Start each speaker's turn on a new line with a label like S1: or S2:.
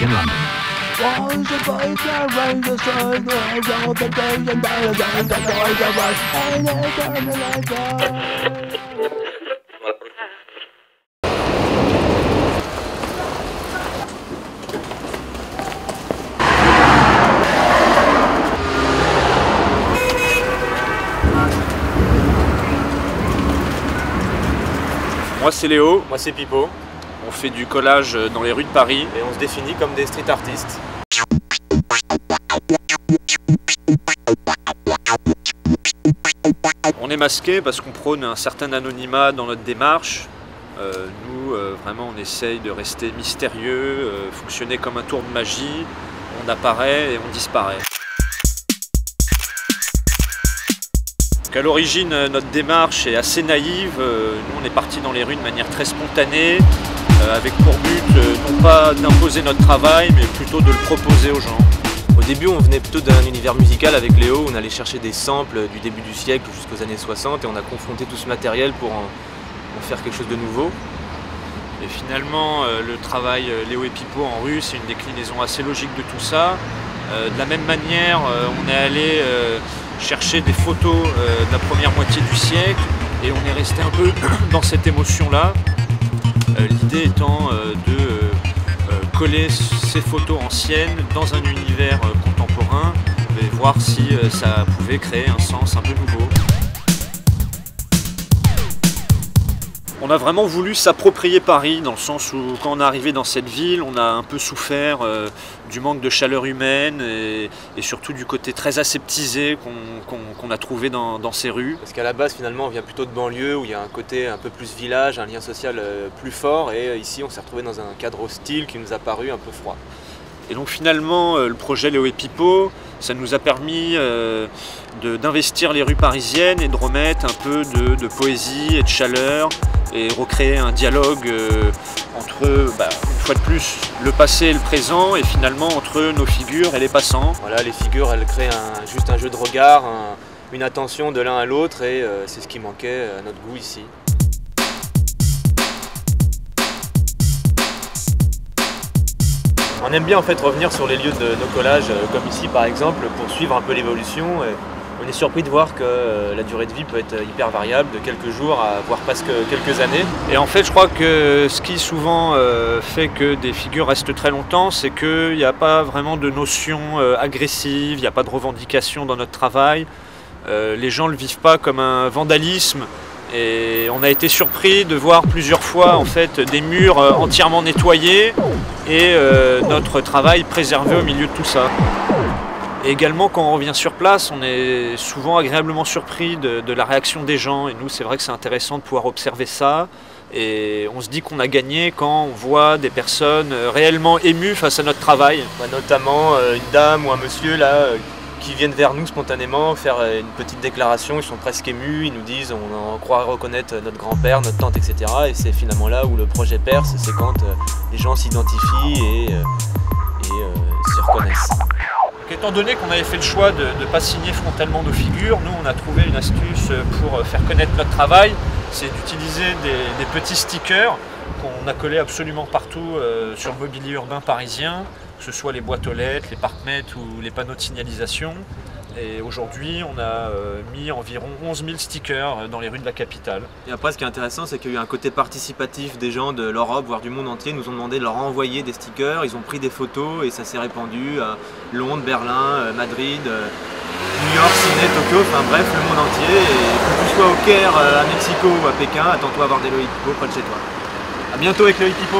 S1: in London.
S2: Moi c'est Léo,
S3: Moi c'est Pipo,
S2: on fait du collage dans les rues de Paris.
S3: et on se définit comme des street artistes.
S2: On est masqué parce qu'on prône un certain anonymat dans notre démarche. Nous, vraiment, on essaye de rester mystérieux, fonctionner comme un tour de magie. On apparaît et on disparaît. Donc à l'origine, notre démarche est assez naïve. Nous, on est parti dans les rues de manière très spontanée, avec pour but non pas d'imposer notre travail, mais plutôt de le proposer aux gens.
S3: Au début on venait plutôt d'un univers musical avec Léo, on allait chercher des samples du début du siècle jusqu'aux années 60 et on a confronté tout ce matériel pour en faire quelque chose de nouveau.
S2: Et finalement, le travail Léo et Pipo en rue, c'est une déclinaison assez logique de tout ça. De la même manière, on est allé chercher des photos de la première moitié du siècle et on est resté un peu dans cette émotion-là. L'idée étant de coller ces photos anciennes dans un univers contemporain et voir si ça pouvait créer un sens un peu nouveau. On a vraiment voulu s'approprier Paris dans le sens où quand on est arrivé dans cette ville, on a un peu souffert du manque de chaleur humaine et surtout du côté très aseptisé qu'on a trouvé dans ces rues.
S3: Parce qu'à la base finalement on vient plutôt de banlieue où il y a un côté un peu plus village, un lien social plus fort et ici on s'est retrouvé dans un cadre hostile qui nous a paru un peu froid.
S2: Et donc finalement, le projet Léo et Pipo, ça nous a permis d'investir les rues parisiennes et de remettre un peu de poésie et de chaleur et recréer un dialogue entre, une fois de plus, le passé et le présent et finalement entre nos figures et les passants.
S3: Voilà, les figures elles créent juste un jeu de regard, une attention de l'un à l'autre et c'est ce qui manquait à notre goût ici. On aime bien en fait revenir sur les lieux de nos collages, comme ici par exemple, pour suivre un peu l'évolution. On est surpris de voir que la durée de vie peut être hyper variable, de quelques jours à voire presque quelques années.
S2: Et en fait, je crois que ce qui souvent fait que des figures restent très longtemps, c'est qu'il n'y a pas vraiment de notion agressive, il n'y a pas de revendication dans notre travail. Les gens ne le vivent pas comme un vandalisme. Et on a été surpris de voir plusieurs fois en fait, des murs entièrement nettoyés et notre travail préservé au milieu de tout ça. Et également quand on revient sur place, on est souvent agréablement surpris de la réaction des gens. Et nous, c'est vrai que c'est intéressant de pouvoir observer ça. Et on se dit qu'on a gagné quand on voit des personnes réellement émues face à notre travail.
S3: Notamment une dame ou un monsieur là, qui viennent vers nous spontanément faire une petite déclaration, ils sont presque émus, ils nous disent on croit reconnaître notre grand-père, notre tante, etc. Et c'est finalement là où le projet perce, c'est quand les gens s'identifient et s'y reconnaissent.
S2: Donc, étant donné qu'on avait fait le choix de ne pas signer frontalement nos figures, nous on a trouvé une astuce pour faire connaître notre travail, c'est d'utiliser des petits stickers qu'on a collés absolument partout sur le mobilier urbain parisien, que ce soit les boîtes aux lettres, les parcs-mètres ou les panneaux de signalisation. Et aujourd'hui, on a mis environ 11 000 stickers dans les rues de la capitale.
S3: Et après, ce qui est intéressant, c'est qu'il y a eu un côté participatif des gens de l'Europe, voire du monde entier, nous ont demandé de leur envoyer des stickers, ils ont pris des photos et ça s'est répandu à Londres, Berlin, Madrid, New York, Sydney, Tokyo, enfin bref, le monde entier. Et que tu sois au Caire, à Mexico ou à Pékin, attends-toi à voir des Léo et Pipo près de chez toi. A bientôt avec Léo et Pipo.